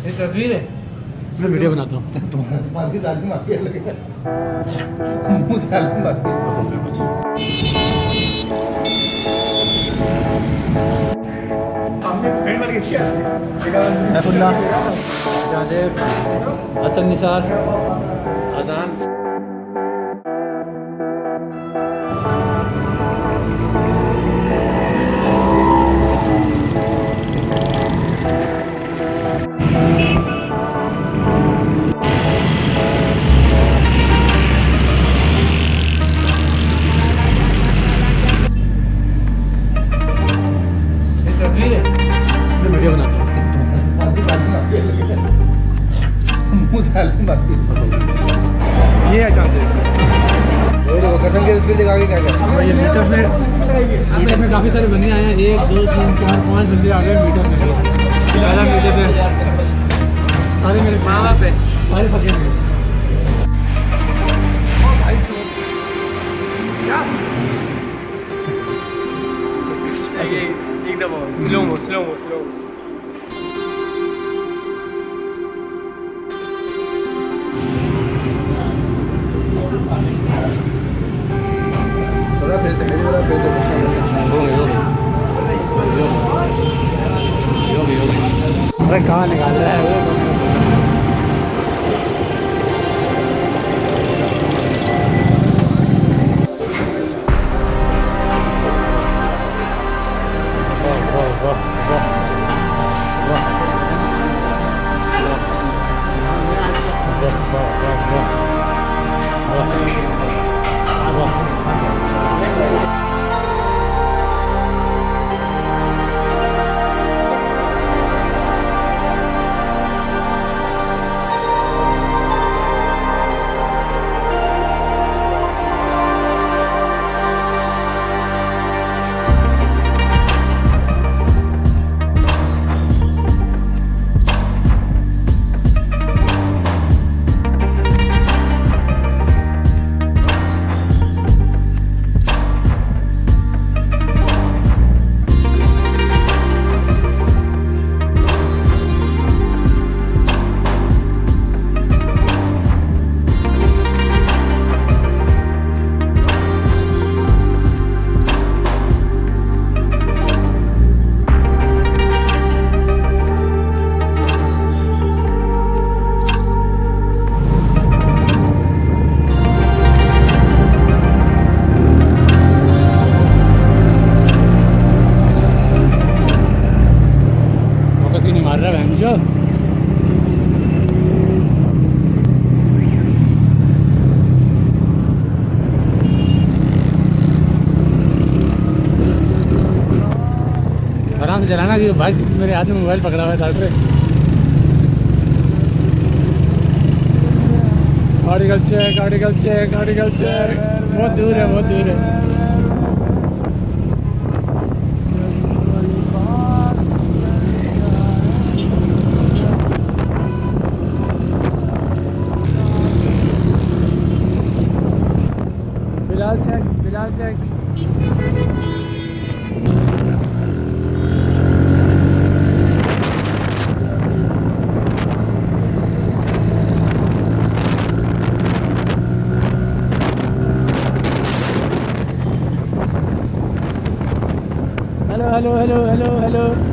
ये तस्वीर है। मैं वीडियो बनाता हूँ। तुम्हारी साली माफी लगेगा मुंह साली माफी सैफुल्लाह, जादेब, हसन निसार, अजान। तस्वीर है। मैं वीडियो बनाता हूँ। तुम्हारी साली माफी लगेगा मुंह साली माफी ये है जहाँ से वो कसम की तस्वीर दिखा के क्या कर ये मीटर में काफ़ी सारे बंदे आए हैं। 1 2 3 4 5 बंदे आ गए मीटर में। फिलहाल मीटर पे सारे मेरे माँ बाप है, सारे फकीर हैं। एकदम slow mo slow mo slow थोड़ा फिर से मेरी तरफ फिर से अरे कहाँ निकाल रहा है वो? मार रहा है जो आराम से चलाना कि भाई मेरे हाथ में मोबाइल पकड़ा हुआ है साथ में। आर्टिकल चेक बहुत दूर है। Bilal check hello.